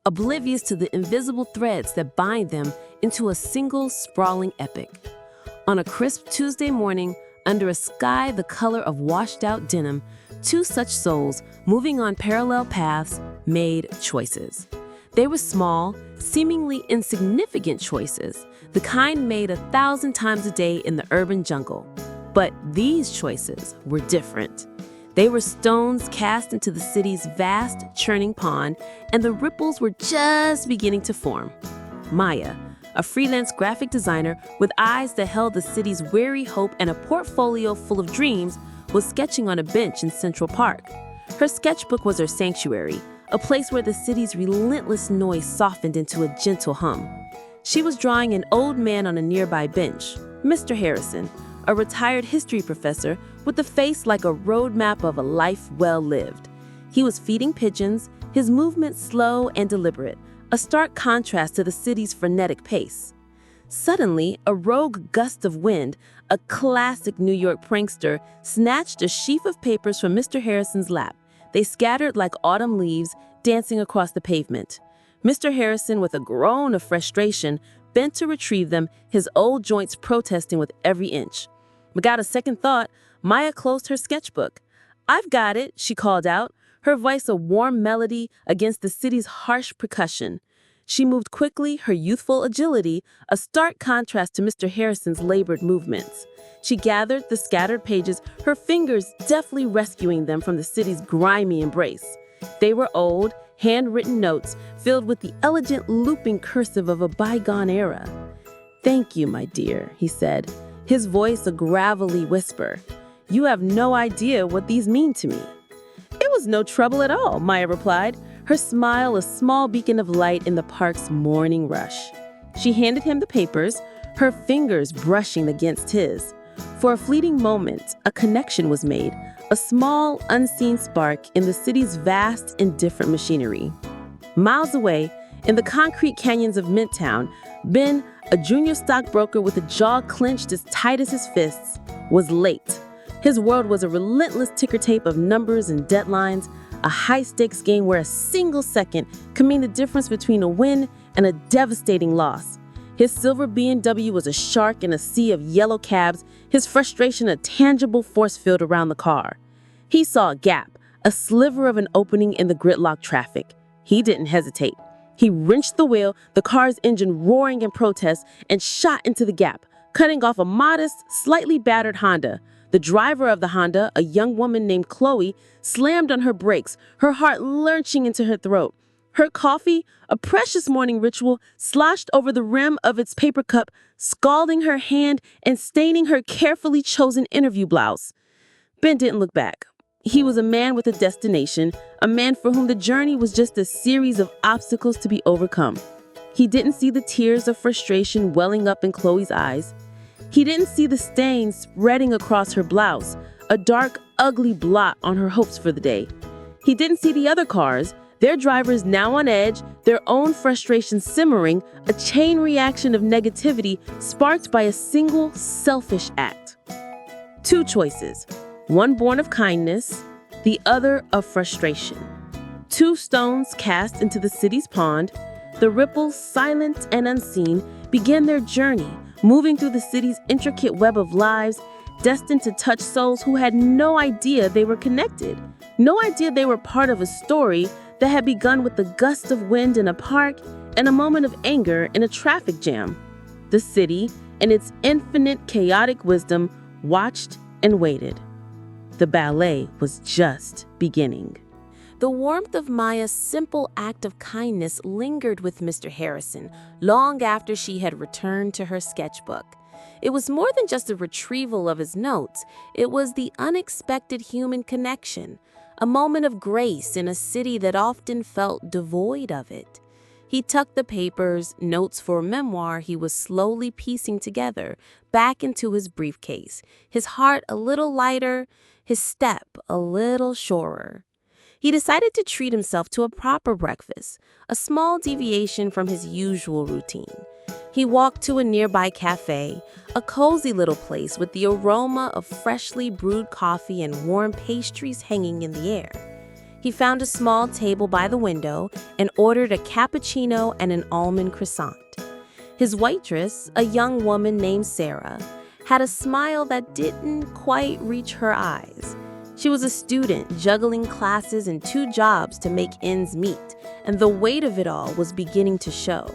oblivious to the invisible threads that bind them into a single sprawling epic. On a crisp Tuesday morning, under a sky the color of washed-out denim, two such souls, moving on parallel paths, made choices. They were small, seemingly insignificant choices, the kind made 1,000 times a day in the urban jungle. But these choices were different. They were stones cast into the city's vast, churning pond, and the ripples were just beginning to form. Maya, a freelance graphic designer with eyes that held the city's weary hope and a portfolio full of dreams, was sketching on a bench in Central Park. Her sketchbook was her sanctuary, a place where the city's relentless noise softened into a gentle hum. She was drawing an old man on a nearby bench, Mr. Harrison, a retired history professor with a face like a roadmap of a life well lived. He was feeding pigeons, his movements slow and deliberate, a stark contrast to the city's frenetic pace. Suddenly, a rogue gust of wind, a classic New York prankster, snatched a sheaf of papers from Mr. Harrison's lap. They scattered like autumn leaves, dancing across the pavement. Mr. Harrison, with a groan of frustration, bent to retrieve them, his old joints protesting with every inch. Without a second thought, Maya closed her sketchbook. "I've got it," she called out, her voice a warm melody against the city's harsh percussion. She moved quickly, her youthful agility, a stark contrast to Mr. Harrison's labored movements. She gathered the scattered pages, her fingers deftly rescuing them from the city's grimy embrace. They were old, handwritten notes filled with the elegant looping cursive of a bygone era. "Thank you, my dear," he said, his voice a gravelly whisper. "You have no idea what these mean to me." "It was no trouble at all," Maya replied, her smile a small beacon of light in the park's morning rush. She handed him the papers, her fingers brushing against his. For a fleeting moment, a connection was made, a small, unseen spark in the city's vast, indifferent machinery. Miles away, in the concrete canyons of Midtown, Ben, a junior stockbroker with a jaw clenched as tight as his fists, was late. His world was a relentless ticker tape of numbers and deadlines, a high-stakes game where a single second could mean the difference between a win and a devastating loss. His silver BMW was a shark in a sea of yellow cabs, his frustration a tangible force field around the car. He saw a gap, a sliver of an opening in the gridlock traffic. He didn't hesitate. He wrenched the wheel, the car's engine roaring in protest, and shot into the gap, cutting off a modest, slightly battered Honda. The driver of the Honda, a young woman named Chloe, slammed on her brakes, her heart lurching into her throat. Her coffee, a precious morning ritual, sloshed over the rim of its paper cup, scalding her hand and staining her carefully chosen interview blouse. Ben didn't look back. He was a man with a destination, a man for whom the journey was just a series of obstacles to be overcome. He didn't see the tears of frustration welling up in Chloe's eyes. He didn't see the stains spreading across her blouse, a dark, ugly blot on her hopes for the day. He didn't see the other cars, their drivers now on edge, their own frustration simmering, a chain reaction of negativity sparked by a single selfish act. Two choices, one born of kindness, the other of frustration. Two stones cast into the city's pond, the ripples, silent and unseen, began their journey, moving through the city's intricate web of lives, destined to touch souls who had no idea they were connected, no idea they were part of a story that had begun with the gust of wind in a park and a moment of anger in a traffic jam. The city, in its infinite chaotic wisdom, watched and waited. The ballet was just beginning. The warmth of Maya's simple act of kindness lingered with Mr. Harrison long after she had returned to her sketchbook. It was more than just a retrieval of his notes. It was the unexpected human connection, a moment of grace in a city that often felt devoid of it. He tucked the papers, notes for a memoir he was slowly piecing together, back into his briefcase, his heart a little lighter, his step a little surer. He decided to treat himself to a proper breakfast, a small deviation from his usual routine. He walked to a nearby cafe, a cozy little place with the aroma of freshly brewed coffee and warm pastries hanging in the air. He found a small table by the window and ordered a cappuccino and an almond croissant. His waitress, a young woman named Sarah, had a smile that didn't quite reach her eyes. She was a student juggling classes and 2 jobs to make ends meet, and the weight of it all was beginning to show.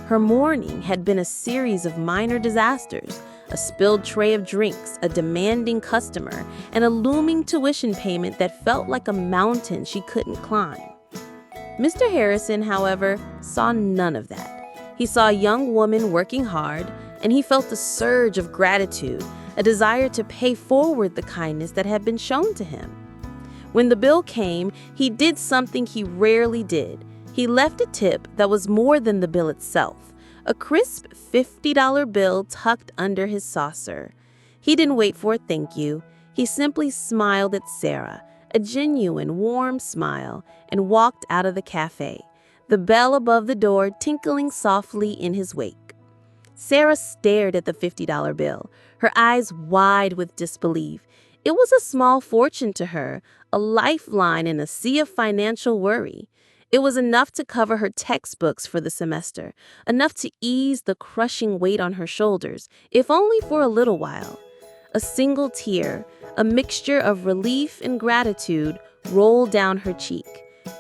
Her morning had been a series of minor disasters: a spilled tray of drinks, a demanding customer, and a looming tuition payment that felt like a mountain she couldn't climb. Mr. Harrison, however, saw none of that. He saw a young woman working hard, and he felt a surge of gratitude, a desire to pay forward the kindness that had been shown to him. When the bill came, he did something he rarely did. He left a tip that was more than the bill itself, a crisp $50 bill tucked under his saucer. He didn't wait for a thank you. He simply smiled at Sarah, a genuine, warm smile, and walked out of the cafe, the bell above the door tinkling softly in his wake. Sarah stared at the $50 bill, her eyes wide with disbelief. It was a small fortune to her, a lifeline in a sea of financial worry. It was enough to cover her textbooks for the semester, enough to ease the crushing weight on her shoulders, if only for a little while. A single tear, a mixture of relief and gratitude, rolled down her cheek.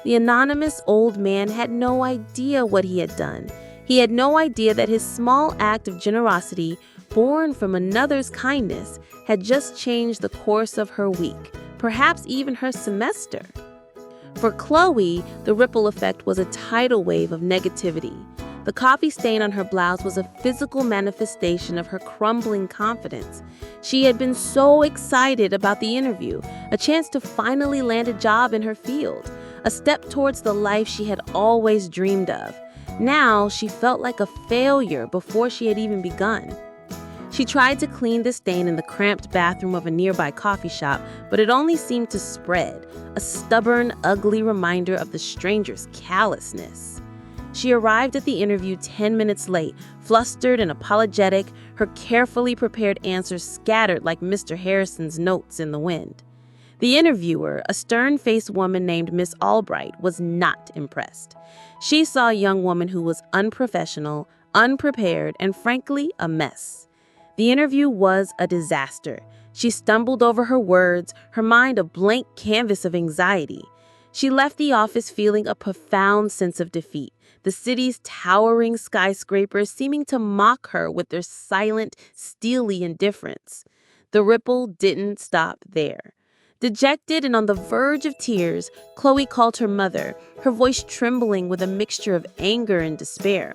The anonymous old man had no idea what he had done. He had no idea that his small act of generosity, born from another's kindness, had just changed the course of her week, perhaps even her semester. For Chloe, the ripple effect was a tidal wave of negativity. The coffee stain on her blouse was a physical manifestation of her crumbling confidence. She had been so excited about the interview, a chance to finally land a job in her field, a step towards the life she had always dreamed of. Now she felt like a failure before she had even begun. She tried to clean the stain in the cramped bathroom of a nearby coffee shop, but it only seemed to spread, a stubborn, ugly reminder of the stranger's callousness. She arrived at the interview 10 minutes late, flustered and apologetic, her carefully prepared answers scattered like Mr. Harrison's notes in the wind. The interviewer, a stern-faced woman named Miss Albright, was not impressed. She saw a young woman who was unprofessional, unprepared, and frankly, a mess. The interview was a disaster. She stumbled over her words, her mind a blank canvas of anxiety. She left the office feeling a profound sense of defeat, the city's towering skyscrapers seeming to mock her with their silent, steely indifference. The ripple didn't stop there. Dejected and on the verge of tears, Chloe called her mother, her voice trembling with a mixture of anger and despair.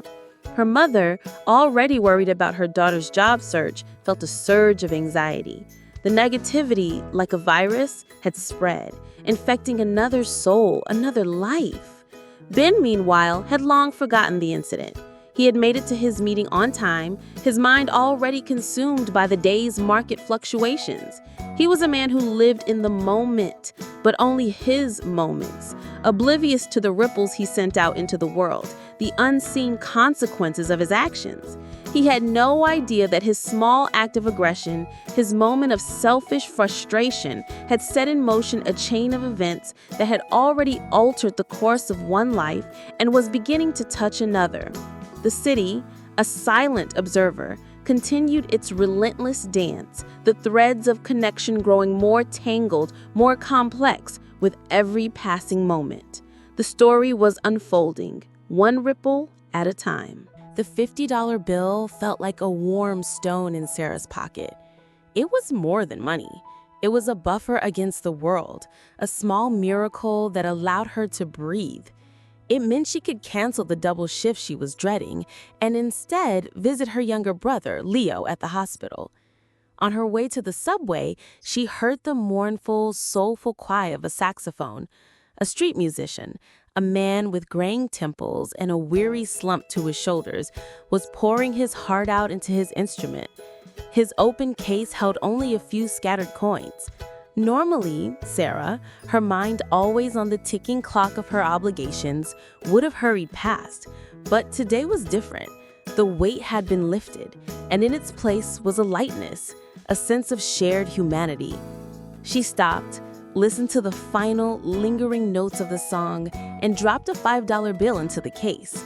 Her mother, already worried about her daughter's job search, felt a surge of anxiety. The negativity, like a virus, had spread, infecting another soul, another life. Ben, meanwhile, had long forgotten the incident. He had made it to his meeting on time, his mind already consumed by the day's market fluctuations. He was a man who lived in the moment, but only his moments, oblivious to the ripples he sent out into the world, the unseen consequences of his actions. He had no idea that his small act of aggression, his moment of selfish frustration, had set in motion a chain of events that had already altered the course of one life and was beginning to touch another. The city, a silent observer, continued its relentless dance, the threads of connection growing more tangled, more complex with every passing moment. The story was unfolding, one ripple at a time. The $50 bill felt like a warm stone in Sarah's pocket. It was more than money. It was a buffer against the world, a small miracle that allowed her to breathe. It meant she could cancel the double shift she was dreading and instead visit her younger brother, Leo, at the hospital. On her way to the subway, she heard the mournful, soulful cry of a saxophone. A street musician, a man with graying temples and a weary slump to his shoulders, was pouring his heart out into his instrument. His open case held only a few scattered coins. Normally, Sarah, her mind always on the ticking clock of her obligations, would have hurried past. But today was different. The weight had been lifted, and in its place was a lightness, a sense of shared humanity. She stopped, listened to the final, lingering notes of the song, and dropped a $5 bill into the case.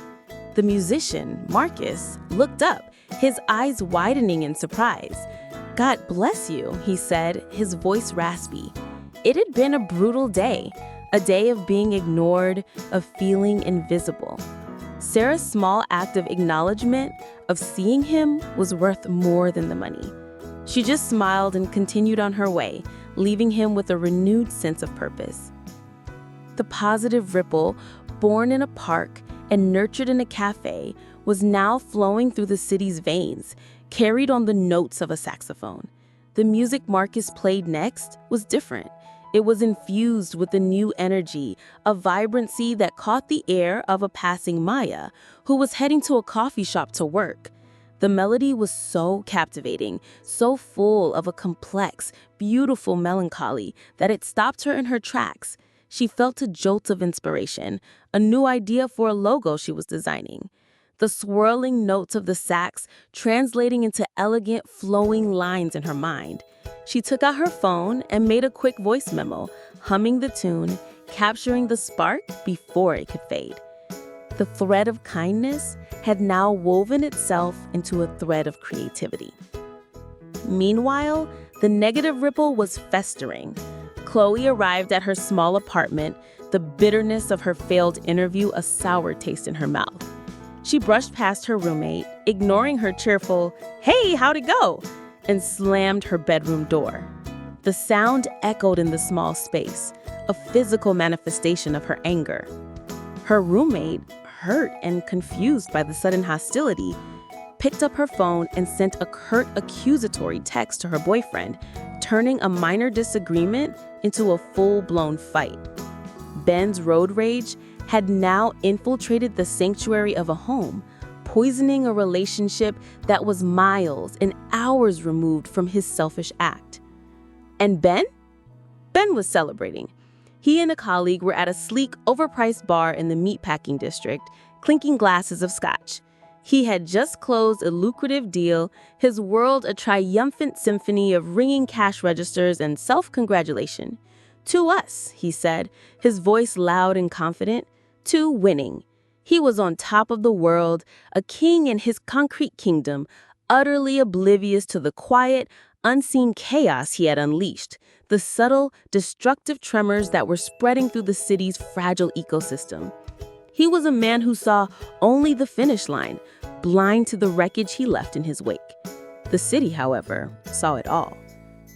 The musician, Marcus, looked up, his eyes widening in surprise. "God bless you," he said, his voice raspy. It had been a brutal day, a day of being ignored, of feeling invisible. Sarah's small act of acknowledgement, of seeing him, was worth more than the money. She just smiled and continued on her way, leaving him with a renewed sense of purpose. The positive ripple, born in a park and nurtured in a cafe, was now flowing through the city's veins, carried on the notes of a saxophone. The music Marcus played next was different. It was infused with a new energy, a vibrancy that caught the ear of a passing Maya, who was heading to a coffee shop to work. The melody was so captivating, so full of a complex, beautiful melancholy that it stopped her in her tracks. She felt a jolt of inspiration, a new idea for a logo she was designing. The swirling notes of the sax translating into elegant, flowing lines in her mind. She took out her phone and made a quick voice memo, humming the tune, capturing the spark before it could fade. The thread of kindness had now woven itself into a thread of creativity. Meanwhile, the negative ripple was festering. Chloe arrived at her small apartment, the bitterness of her failed interview a sour taste in her mouth. She brushed past her roommate, ignoring her cheerful, "Hey, how'd it go?" and slammed her bedroom door. The sound echoed in the small space, a physical manifestation of her anger. Her roommate, hurt and confused by the sudden hostility, picked up her phone and sent a curt accusatory text to her boyfriend, turning a minor disagreement into a full-blown fight. Ben's road rage had now infiltrated the sanctuary of a home, poisoning a relationship that was miles and hours removed from his selfish act. And Ben? Ben was celebrating. He and a colleague were at a sleek, overpriced bar in the meatpacking district, clinking glasses of scotch. He had just closed a lucrative deal, his world a triumphant symphony of ringing cash registers and self-congratulation. "To us," he said, his voice loud and confident, "to winning." He was on top of the world, a king in his concrete kingdom, utterly oblivious to the quiet, unseen chaos he had unleashed, the subtle, destructive tremors that were spreading through the city's fragile ecosystem. He was a man who saw only the finish line, blind to the wreckage he left in his wake. The city, however, saw it all.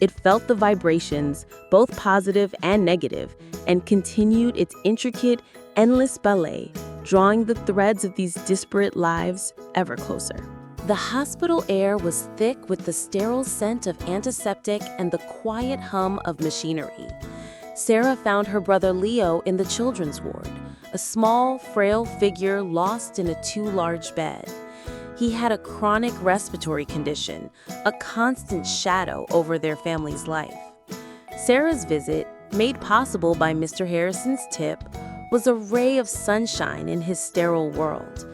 It felt the vibrations, both positive and negative, and continued its intricate, endless ballet, drawing the threads of these disparate lives ever closer. The hospital air was thick with the sterile scent of antiseptic and the quiet hum of machinery. Sarah found her brother Leo in the children's ward, a small, frail figure lost in a too-large bed. He had a chronic respiratory condition, a constant shadow over their family's life. Sarah's visit, made possible by Mr. Harrison's tip, was a ray of sunshine in his sterile world.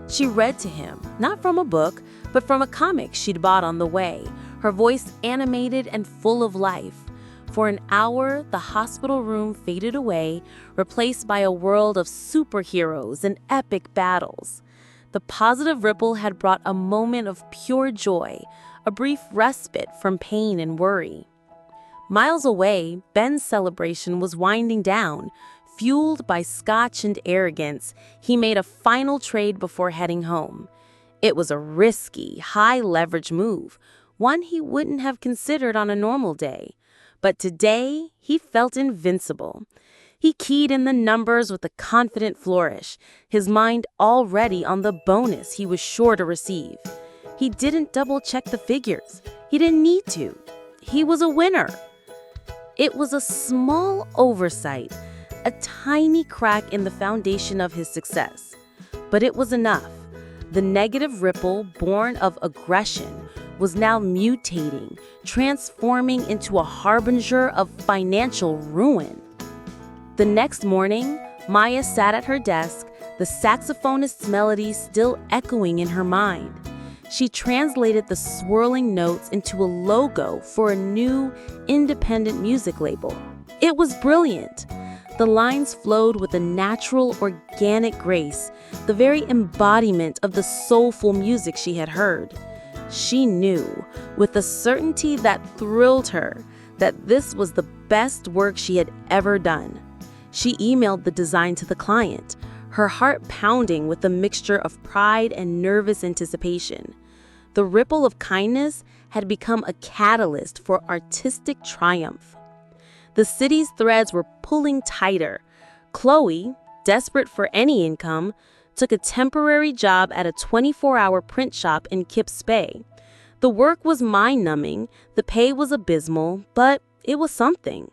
She read to him, not from a book, but from a comic she'd bought on the way, her voice animated and full of life. For an hour, the hospital room faded away, replaced by a world of superheroes and epic battles. The positive ripple had brought a moment of pure joy, a brief respite from pain and worry. Miles away, Ben's celebration was winding down. Fueled by scotch and arrogance, he made a final trade before heading home. It was a risky, high-leverage move, one he wouldn't have considered on a normal day. But today, he felt invincible. He keyed in the numbers with a confident flourish, his mind already on the bonus he was sure to receive. He didn't double-check the figures. He didn't need to. He was a winner. It was a small oversight, a tiny crack in the foundation of his success. But it was enough. The negative ripple, born of aggression, was now mutating, transforming into a harbinger of financial ruin. The next morning, Maya sat at her desk, the saxophonist's melody still echoing in her mind. She translated the swirling notes into a logo for a new, independent music label. It was brilliant. The lines flowed with a natural, organic grace, the very embodiment of the soulful music she had heard. She knew, with a certainty that thrilled her, that this was the best work she had ever done. She emailed the design to the client, her heart pounding with a mixture of pride and nervous anticipation. The ripple of kindness had become a catalyst for artistic triumph. The city's threads were pulling tighter. Chloe, desperate for any income, took a temporary job at a 24-hour print shop in Kips Bay. The work was mind-numbing, the pay was abysmal, but it was something.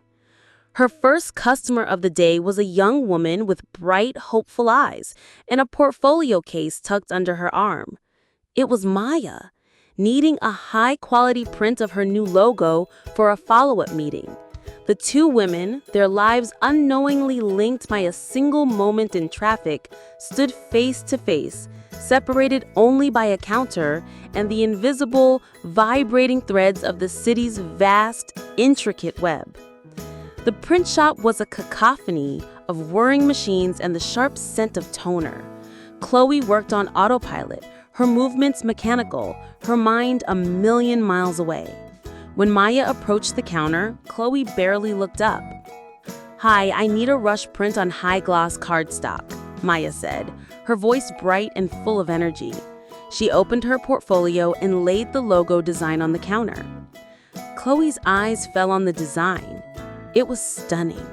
Her first customer of the day was a young woman with bright, hopeful eyes and a portfolio case tucked under her arm. It was Maya, needing a high-quality print of her new logo for a follow-up meeting. The two women, their lives unknowingly linked by a single moment in traffic, stood face to face, separated only by a counter and the invisible, vibrating threads of the city's vast, intricate web. The print shop was a cacophony of whirring machines and the sharp scent of toner. Chloe worked on autopilot, her movements mechanical, her mind a million miles away. When Maya approached the counter, Chloe barely looked up. "Hi, I need a rush print on high-gloss cardstock," Maya said, her voice bright and full of energy. She opened her portfolio and laid the logo design on the counter. Chloe's eyes fell on the design. It was stunning.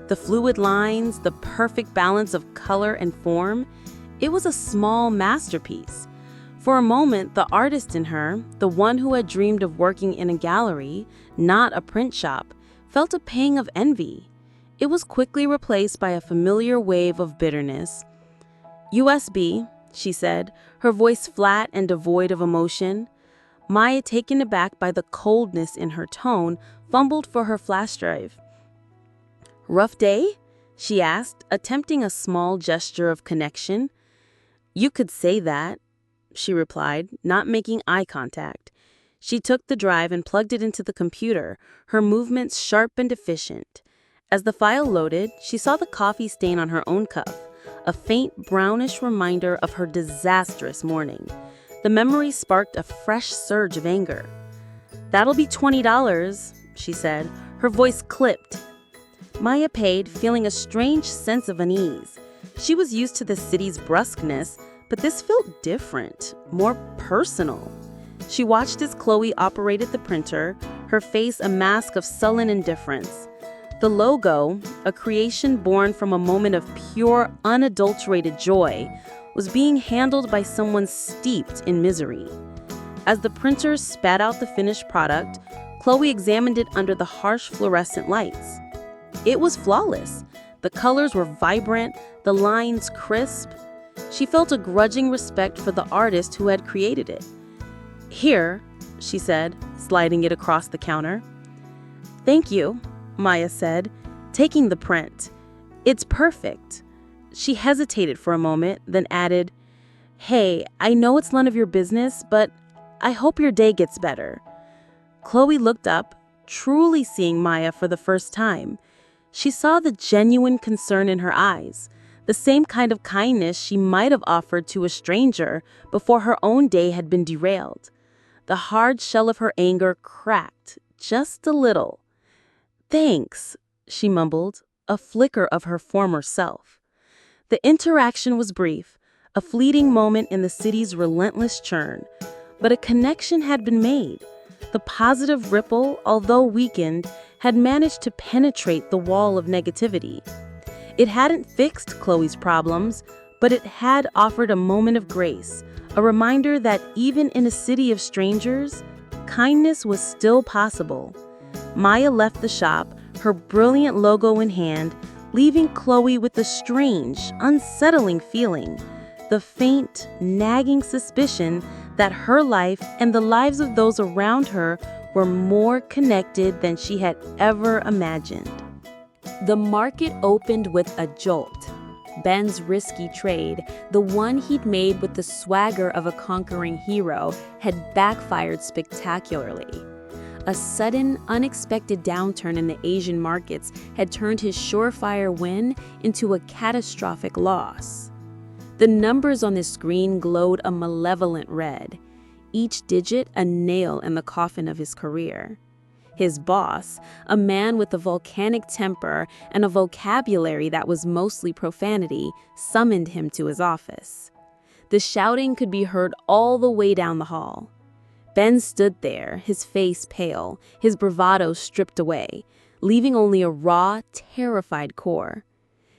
The fluid lines, the perfect balance of color and form. It was a small masterpiece. For a moment, the artist in her, the one who had dreamed of working in a gallery, not a print shop, felt a pang of envy. It was quickly replaced by a familiar wave of bitterness. "USB," she said, her voice flat and devoid of emotion. Maya, taken aback by the coldness in her tone, fumbled for her flash drive. "Rough day?" she asked, attempting a small gesture of connection. "You could say that," she replied, not making eye contact. She took the drive and plugged it into the computer, her movements sharp and efficient. As the file loaded, she saw the coffee stain on her own cup, a faint brownish reminder of her disastrous morning. The memory sparked a fresh surge of anger. "That'll be $20, she said, her voice clipped. Maya paid, feeling a strange sense of unease. She was used to the city's brusqueness, but this felt different, more personal. She watched as Chloe operated the printer, her face a mask of sullen indifference. The logo, a creation born from a moment of pure, unadulterated joy, was being handled by someone steeped in misery. As the printer spat out the finished product, Chloe examined it under the harsh fluorescent lights. It was flawless. The colors were vibrant, the lines crisp. She felt a grudging respect for the artist who had created it. "Here," she said, sliding it across the counter. "Thank you," Maya said, taking the print. "It's perfect." She hesitated for a moment, then added, "Hey, I know it's none of your business, but I hope your day gets better." Chloe looked up, truly seeing Maya for the first time. She saw the genuine concern in her eyes, the same kind of kindness she might have offered to a stranger before her own day had been derailed. The hard shell of her anger cracked, just a little. "Thanks," she mumbled, a flicker of her former self. The interaction was brief, a fleeting moment in the city's relentless churn, but a connection had been made. The positive ripple, although weakened, had managed to penetrate the wall of negativity. It hadn't fixed Chloe's problems, but it had offered a moment of grace, a reminder that even in a city of strangers, kindness was still possible. Maya left the shop, her brilliant logo in hand, leaving Chloe with a strange, unsettling feeling, the faint, nagging suspicion that her life and the lives of those around her were more connected than she had ever imagined. The market opened with a jolt. Ben's risky trade, the one he'd made with the swagger of a conquering hero, had backfired spectacularly. A sudden, unexpected downturn in the Asian markets had turned his surefire win into a catastrophic loss. The numbers on the screen glowed a malevolent red, each digit a nail in the coffin of his career. His boss, a man with a volcanic temper and a vocabulary that was mostly profanity, summoned him to his office. The shouting could be heard all the way down the hall. Ben stood there, his face pale, his bravado stripped away, leaving only a raw, terrified core.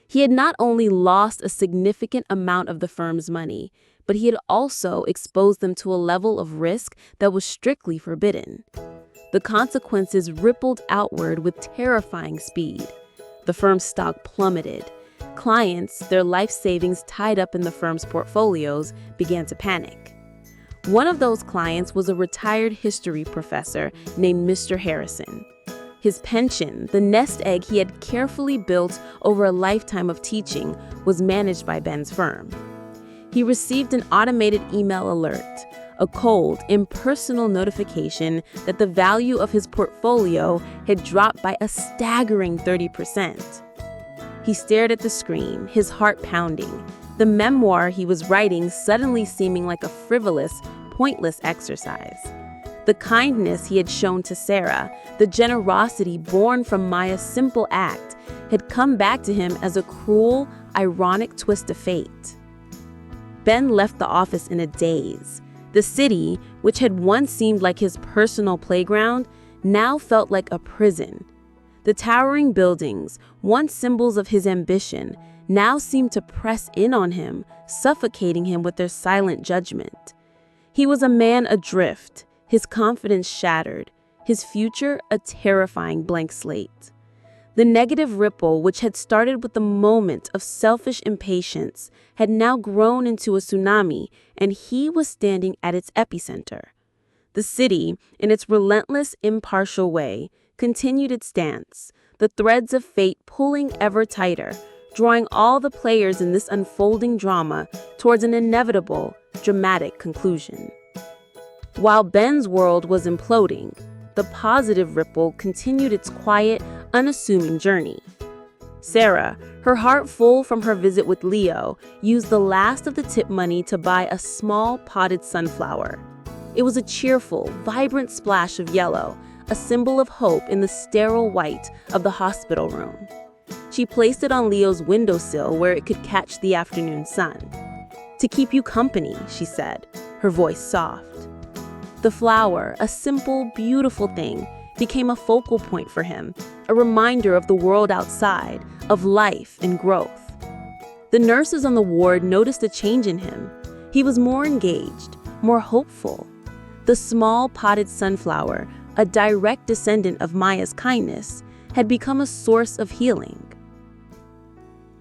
He had not only lost a significant amount of the firm's money, but he had also exposed them to a level of risk that was strictly forbidden. The consequences rippled outward with terrifying speed. The firm's stock plummeted. Clients, their life savings tied up in the firm's portfolios, began to panic. One of those clients was a retired history professor named Mr. Harrison. His pension, the nest egg he had carefully built over a lifetime of teaching, was managed by Ben's firm. He received an automated email alert, a cold, impersonal notification that the value of his portfolio had dropped by a staggering 30%. He stared at the screen, his heart pounding, the memoir he was writing suddenly seeming like a frivolous, pointless exercise. The kindness he had shown to Sarah, the generosity born from Maya's simple act, had come back to him as a cruel, ironic twist of fate. Ben left the office in a daze. The city, which had once seemed like his personal playground, now felt like a prison. The towering buildings, once symbols of his ambition, now seemed to press in on him, suffocating him with their silent judgment. He was a man adrift, his confidence shattered, his future a terrifying blank slate. The negative ripple, which had started with a moment of selfish impatience, had now grown into a tsunami, and he was standing at its epicenter. The city, in its relentless, impartial way, continued its dance, the threads of fate pulling ever tighter, drawing all the players in this unfolding drama towards an inevitable, dramatic conclusion. While Ben's world was imploding, the positive ripple continued its quiet, unassuming journey. Sarah, her heart full from her visit with Leo, used the last of the tip money to buy a small potted sunflower. It was a cheerful, vibrant splash of yellow, a symbol of hope in the sterile white of the hospital room. She placed it on Leo's windowsill where it could catch the afternoon sun. "To keep you company," she said, her voice soft. The flower, a simple, beautiful thing, became a focal point for him, a reminder of the world outside, of life and growth. The nurses on the ward noticed a change in him. He was more engaged, more hopeful. The small potted sunflower, a direct descendant of Maya's kindness, had become a source of healing.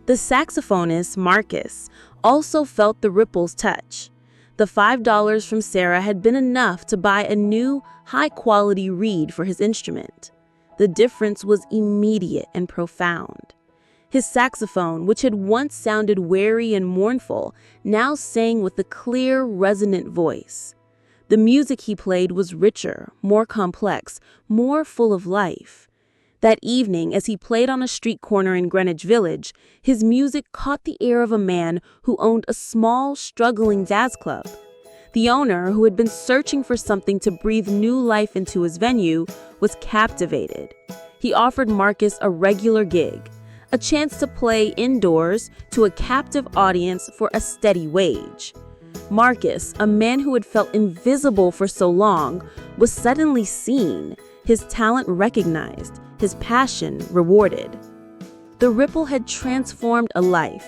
The saxophonist, Marcus, also felt the ripple's touch. The $5 from Sarah had been enough to buy a new, high-quality reed for his instrument. The difference was immediate and profound. His saxophone, which had once sounded weary and mournful, now sang with a clear, resonant voice. The music he played was richer, more complex, more full of life. That evening, as he played on a street corner in Greenwich Village, his music caught the ear of a man who owned a small, struggling jazz club. The owner, who had been searching for something to breathe new life into his venue, was captivated. He offered Marcus a regular gig, a chance to play indoors to a captive audience for a steady wage. Marcus, a man who had felt invisible for so long, was suddenly seen, his talent recognized, his passion rewarded. The ripple had transformed a life,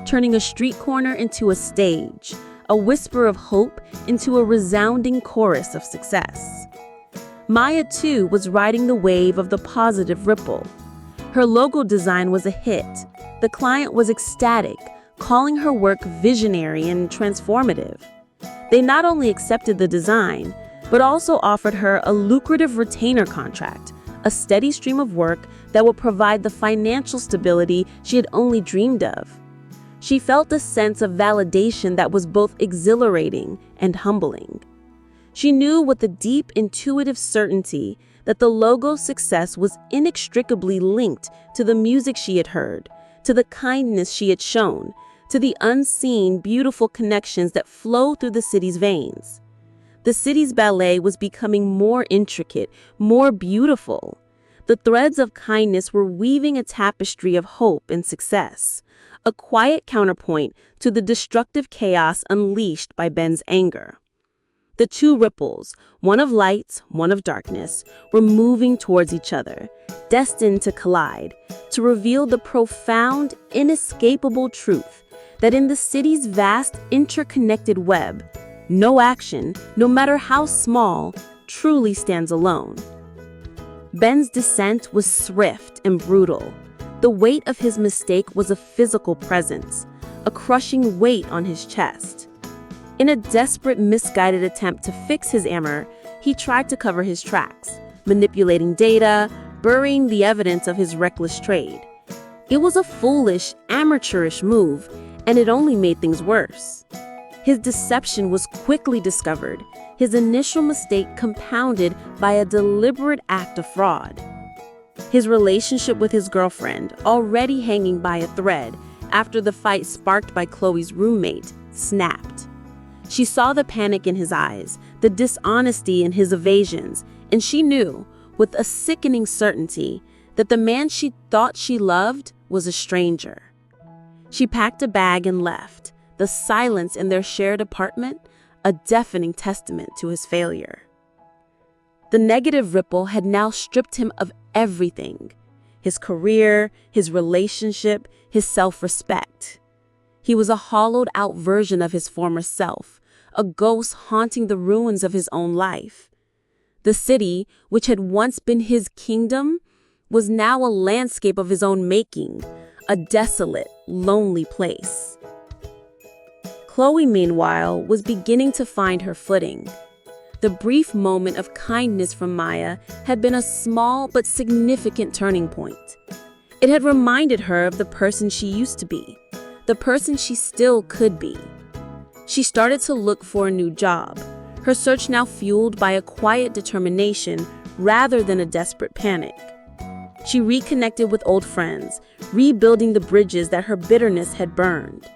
turning a street corner into a stage, a whisper of hope into a resounding chorus of success. Maya, too, was riding the wave of the positive ripple. Her logo design was a hit. The client was ecstatic, calling her work visionary and transformative. They not only accepted the design, but also offered her a lucrative retainer contract, a steady stream of work that would provide the financial stability she had only dreamed of. She felt a sense of validation that was both exhilarating and humbling. She knew with a deep, intuitive certainty that the logo's success was inextricably linked to the music she had heard, to the kindness she had shown, to the unseen, beautiful connections that flow through the city's veins. The city's ballet was becoming more intricate, more beautiful. The threads of kindness were weaving a tapestry of hope and success, a quiet counterpoint to the destructive chaos unleashed by Ben's anger. The two ripples, one of light, one of darkness, were moving towards each other, destined to collide, to reveal the profound, inescapable truth that in the city's vast, interconnected web, no action, no matter how small, truly stands alone. Ben's descent was swift and brutal. The weight of his mistake was a physical presence, a crushing weight on his chest. In a desperate, misguided attempt to fix his error, he tried to cover his tracks, manipulating data, burying the evidence of his reckless trade. It was a foolish, amateurish move, and it only made things worse. His deception was quickly discovered, his initial mistake compounded by a deliberate act of fraud. His relationship with his girlfriend, already hanging by a thread after the fight sparked by Chloe's roommate, snapped. She saw the panic in his eyes, the dishonesty in his evasions, and she knew, with a sickening certainty, that the man she thought she loved was a stranger. She packed a bag and left, the silence in their shared apartment a deafening testament to his failure. The negative ripple had now stripped him of everything: his career, his relationship, his self-respect. He was a hollowed-out version of his former self, a ghost haunting the ruins of his own life. The city, which had once been his kingdom, was now a landscape of his own making, a desolate, lonely place. Chloe, meanwhile, was beginning to find her footing. The brief moment of kindness from Maya had been a small but significant turning point. It had reminded her of the person she used to be, the person she still could be. She started to look for a new job, her search now fueled by a quiet determination rather than a desperate panic. She reconnected with old friends, rebuilding the bridges that her bitterness had burned.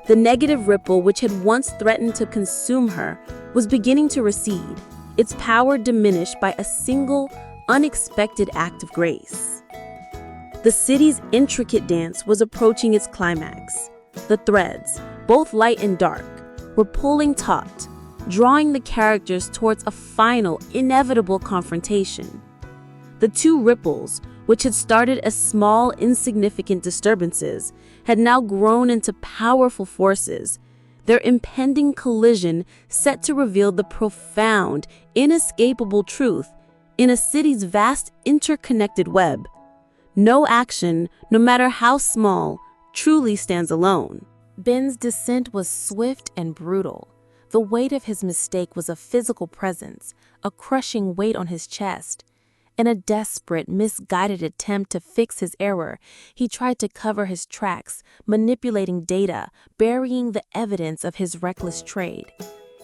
The negative ripple which had once threatened to consume her was beginning to recede, its power diminished by a single, unexpected act of grace. The city's intricate dance was approaching its climax. The threads, both light and dark, were pulling taut, drawing the characters towards a final, inevitable confrontation. The two ripples, which had started as small, insignificant disturbances, had now grown into powerful forces, their impending collision set to reveal the profound, inescapable truth in a city's vast interconnected web. No action, no matter how small, truly stands alone. Ben's descent was swift and brutal. The weight of his mistake was a physical presence, a crushing weight on his chest. In a desperate, misguided attempt to fix his error, he tried to cover his tracks, manipulating data, burying the evidence of his reckless trade.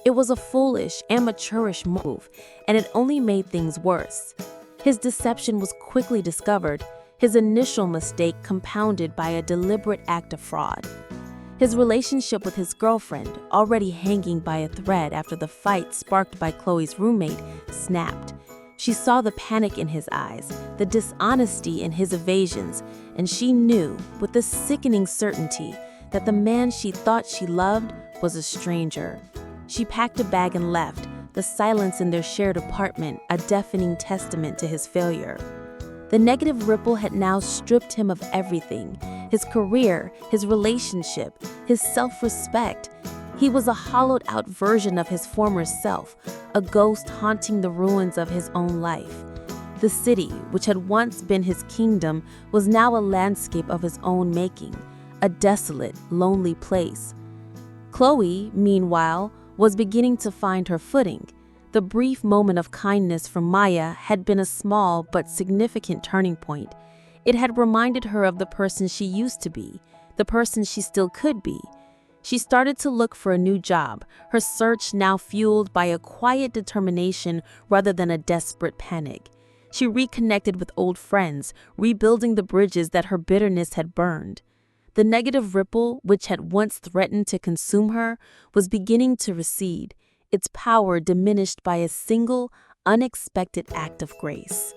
It was a foolish, amateurish move, and it only made things worse. His deception was quickly discovered, his initial mistake compounded by a deliberate act of fraud. His relationship with his girlfriend, already hanging by a thread after the fight sparked by Chloe's roommate, snapped. She saw the panic in his eyes, the dishonesty in his evasions, and she knew, with a sickening certainty, that the man she thought she loved was a stranger. She packed a bag and left, the silence in their shared apartment a deafening testament to his failure. The negative ripple had now stripped him of everything: his career, his relationship, his self-respect. He was a hollowed-out version of his former self, a ghost haunting the ruins of his own life. The city, which had once been his kingdom, was now a landscape of his own making, a desolate, lonely place. Chloe, meanwhile, was beginning to find her footing. The brief moment of kindness from Maya had been a small but significant turning point. It had reminded her of the person she used to be, the person she still could be. She started to look for a new job, her search now fueled by a quiet determination rather than a desperate panic. She reconnected with old friends, rebuilding the bridges that her bitterness had burned. The negative ripple, which had once threatened to consume her, was beginning to recede, its power diminished by a single, unexpected act of grace.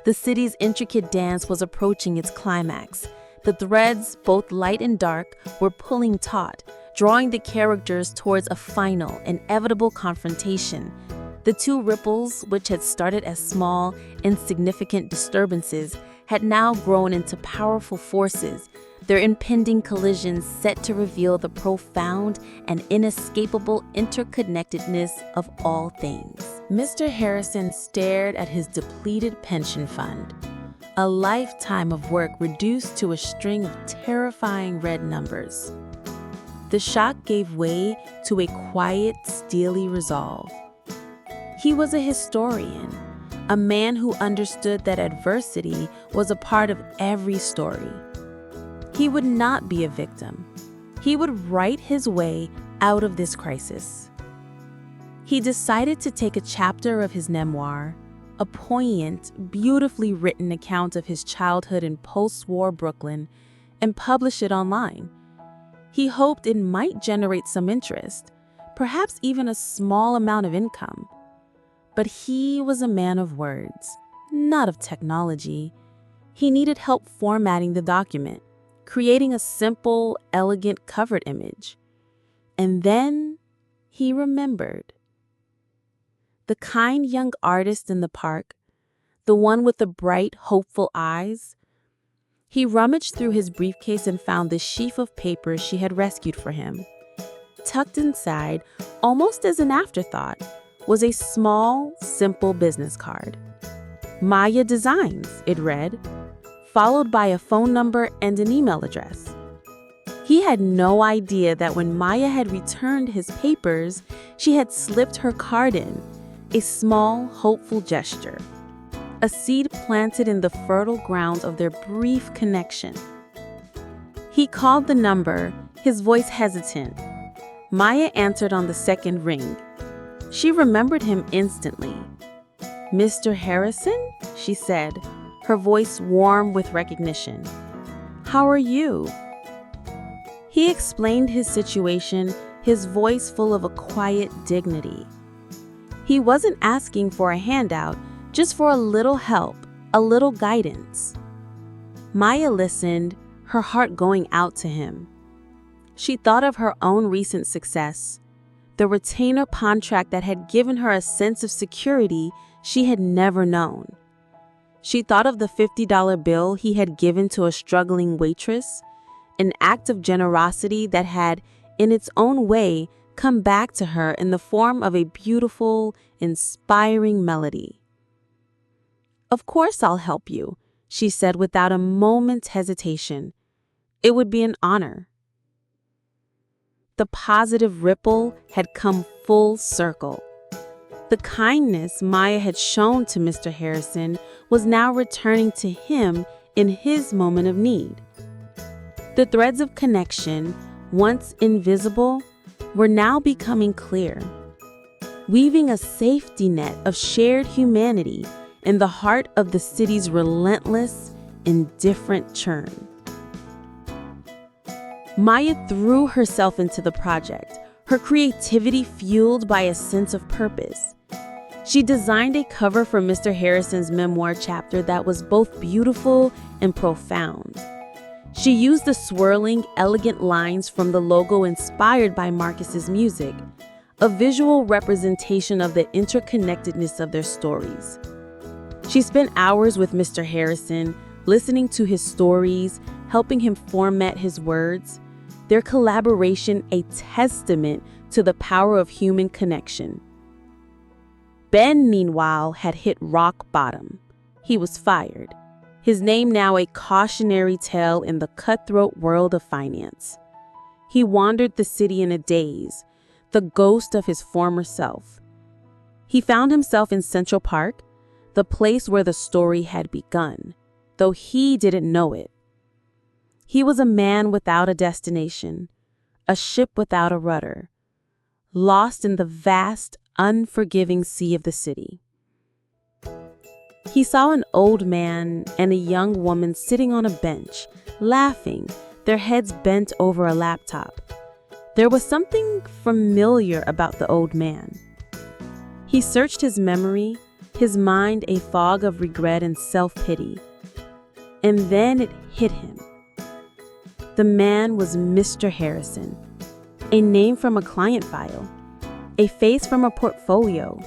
The city's intricate dance was approaching its climax. The threads, both light and dark, were pulling taut, drawing the characters towards a final, inevitable confrontation. The two ripples, which had started as small, insignificant disturbances, had now grown into powerful forces, their impending collisions set to reveal the profound and inescapable interconnectedness of all things. Mr. Harrison stared at his depleted pension fund, a lifetime of work reduced to a string of terrifying red numbers. The shock gave way to a quiet, steely resolve. He was a historian, a man who understood that adversity was a part of every story. He would not be a victim. He would write his way out of this crisis. He decided to take a chapter of his memoir, a poignant, beautifully written account of his childhood in post-war Brooklyn, and publish it online. He hoped it might generate some interest, perhaps even a small amount of income. But he was a man of words, not of technology. He needed help formatting the document, creating a simple, elegant cover image. And then he remembered. The kind young artist in the park, the one with the bright, hopeful eyes. He rummaged through his briefcase and found the sheaf of papers she had rescued for him. Tucked inside, almost as an afterthought, was a small, simple business card. Maya Designs, it read, followed by a phone number and an email address. He had no idea that when Maya had returned his papers, she had slipped her card in, a small, hopeful gesture, a seed planted in the fertile ground of their brief connection. He called the number, his voice hesitant. Maya answered on the second ring. She remembered him instantly. "Mr. Harrison?" she said, her voice warm with recognition. "How are you?" He explained his situation, his voice full of a quiet dignity. He wasn't asking for a handout, just for a little help, a little guidance. Maya listened, her heart going out to him. She thought of her own recent success, the retainer contract that had given her a sense of security she had never known. She thought of the $50 bill he had given to a struggling waitress, an act of generosity that had, in its own way, come back to her in the form of a beautiful, inspiring melody. "Of course I'll help you," she said without a moment's hesitation. "It would be an honor." The positive ripple had come full circle. The kindness Maya had shown to Mr. Harrison was now returning to him in his moment of need. The threads of connection, once invisible, were now becoming clear, weaving a safety net of shared humanity in the heart of the city's relentless, indifferent churn. Maya threw herself into the project, her creativity fueled by a sense of purpose. She designed a cover for Mr. Harrison's memoir chapter that was both beautiful and profound. She used the swirling, elegant lines from the logo inspired by Marcus's music, a visual representation of the interconnectedness of their stories. She spent hours with Mr. Harrison, listening to his stories, helping him format his words, their collaboration a testament to the power of human connection. Ben, meanwhile, had hit rock bottom. He was fired, his name now a cautionary tale in the cutthroat world of finance. He wandered the city in a daze, the ghost of his former self. He found himself in Central Park, the place where the story had begun, though he didn't know it. He was a man without a destination, a ship without a rudder, lost in the vast, unforgiving sea of the city. He saw an old man and a young woman sitting on a bench, laughing, their heads bent over a laptop. There was something familiar about the old man. He searched his memory, his mind a fog of regret and self-pity. And then it hit him. The man was Mr. Harrison, a name from a client file, a face from a portfolio,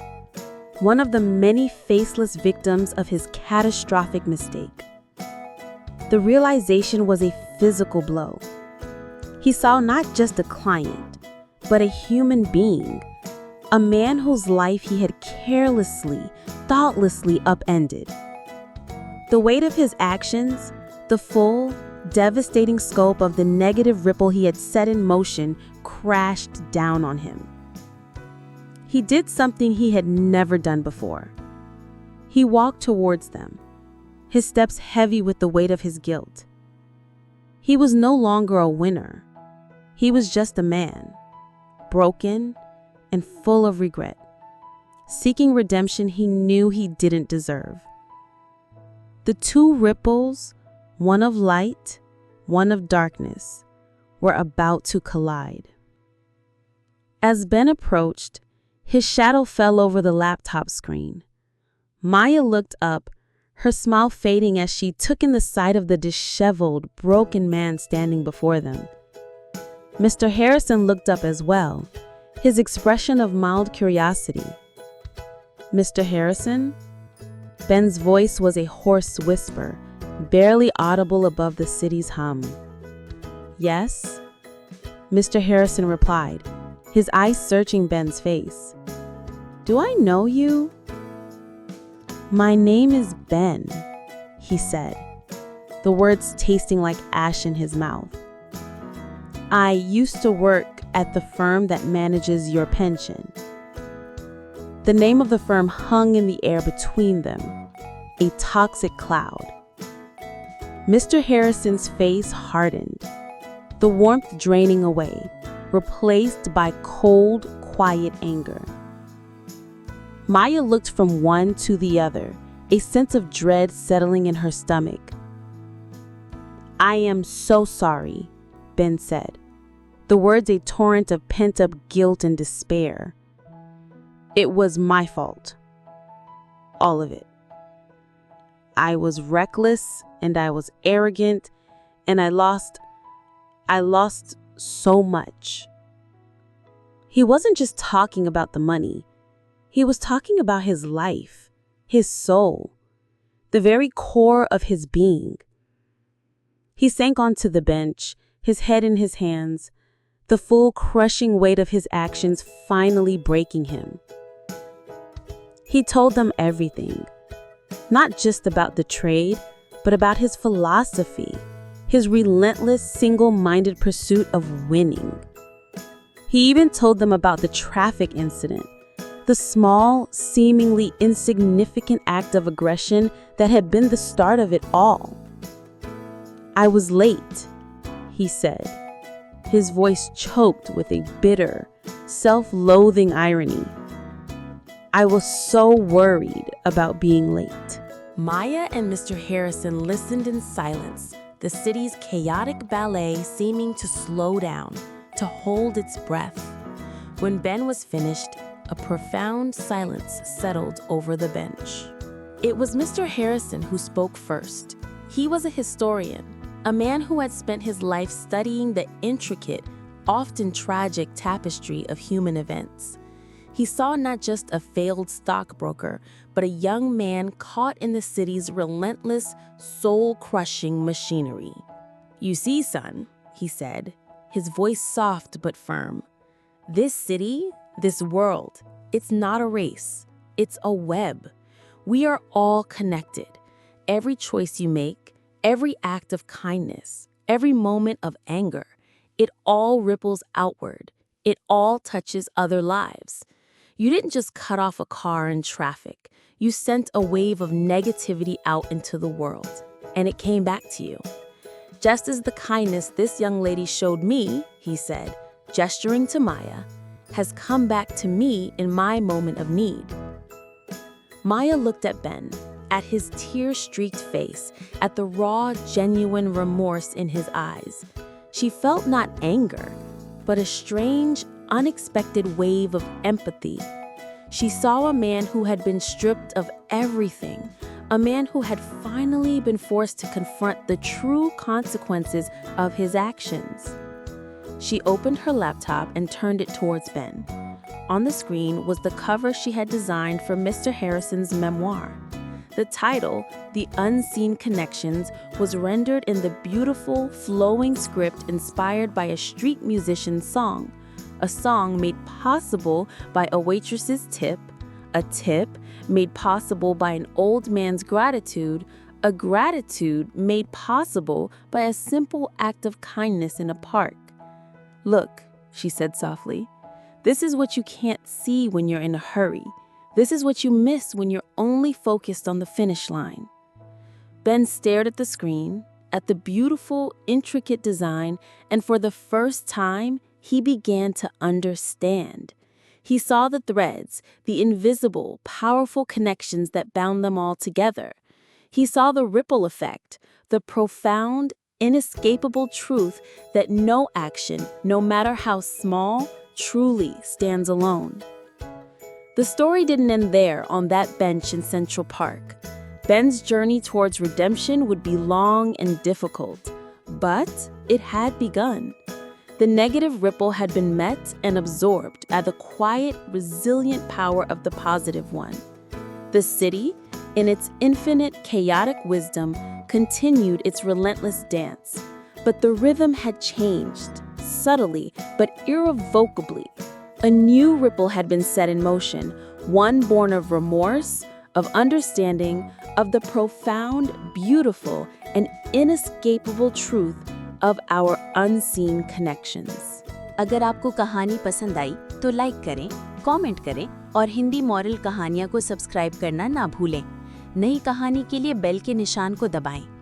one of the many faceless victims of his catastrophic mistake. The realization was a physical blow. He saw not just a client, but a human being, a man whose life he had carelessly, thoughtlessly upended. The weight of his actions, the full, devastating scope of the negative ripple he had set in motion, crashed down on him. He did something he had never done before. He walked towards them, his steps heavy with the weight of his guilt. He was no longer a winner. He was just a man, broken and full of regret, seeking redemption he knew he didn't deserve. The two ripples, one of light, one of darkness, were about to collide. As Ben approached, his shadow fell over the laptop screen. Maya looked up, her smile fading as she took in the sight of the disheveled, broken man standing before them. Mr. Harrison looked up as well, his expression of mild curiosity. "Mr. Harrison?" Ben's voice was a hoarse whisper, barely audible above the city's hum. "Yes?" Mr. Harrison replied, his eyes searching Ben's face. "Do I know you?" "My name is Ben," he said, the words tasting like ash in his mouth. "I used to work at the firm that manages your pension." The name of the firm hung in the air between them, a toxic cloud. Mr. Harrison's face hardened, the warmth draining away, replaced by cold, quiet anger. Maya looked from one to the other, a sense of dread settling in her stomach. "I am so sorry," Ben said, the words a torrent of pent-up guilt and despair. "It was my fault. All of it. I was reckless and I was arrogant and I lost so much." He wasn't just talking about the money. He was talking about his life, his soul, the very core of his being. He sank onto the bench, his head in his hands, the full crushing weight of his actions finally breaking him. He told them everything, not just about the trade, but about his philosophy, his relentless, single-minded pursuit of winning. He even told them about the traffic incident, the small, seemingly insignificant act of aggression that had been the start of it all. "I was late," he said, his voice choked with a bitter, self-loathing irony. "I was so worried about being late." Maya and Mr. Harrison listened in silence, the city's chaotic ballet seeming to slow down, to hold its breath. When Ben was finished, a profound silence settled over the bench. It was Mr. Harrison who spoke first. He was a historian, a man who had spent his life studying the intricate, often tragic tapestry of human events. He saw not just a failed stockbroker, but a young man caught in the city's relentless, soul-crushing machinery. "You see, son," he said, his voice soft but firm, "this city, this world, it's not a race, it's a web. We are all connected. Every choice you make, every act of kindness, every moment of anger, it all ripples outward. It all touches other lives. You didn't just cut off a car in traffic. You sent a wave of negativity out into the world, and it came back to you. Just as the kindness this young lady showed me," he said, gesturing to Maya, "has come back to me in my moment of need." Maya looked at Ben, at his tear-streaked face, at the raw, genuine remorse in his eyes. She felt not anger, but a strange, unexpected wave of empathy. She saw a man who had been stripped of everything, a man who had finally been forced to confront the true consequences of his actions. She opened her laptop and turned it towards Ben. On the screen was the cover she had designed for Mr. Harrison's memoir. The title, The Unseen Connections, was rendered in the beautiful, flowing script inspired by a street musician's song, a song made possible by a waitress's tip, a tip made possible by an old man's gratitude, a gratitude made possible by a simple act of kindness in a park. "Look," she said softly, "this is what you can't see when you're in a hurry. This is what you miss when you're only focused on the finish line." Ben stared at the screen, at the beautiful, intricate design, and for the first time, he began to understand. He saw the threads, the invisible, powerful connections that bound them all together. He saw the ripple effect, the profound, inescapable truth that no action, no matter how small, truly stands alone. The story didn't end there on that bench in Central Park. Ben's journey towards redemption would be long and difficult, but it had begun. The negative ripple had been met and absorbed by the quiet, resilient power of the positive one. The city, in its infinite, chaotic wisdom, continued its relentless dance. But the rhythm had changed, subtly but irrevocably. A new ripple had been set in motion, one born of remorse, of understanding, of the profound, beautiful, and inescapable truth of our unseen connections. अगर आपको कहानी पसंद आई तो like करें, comment करें और Hindi moral कहानियाँ को सब्सक्राइब करना ना भूलें। नई कहानी के लिए बेल के निशान को दबाएं।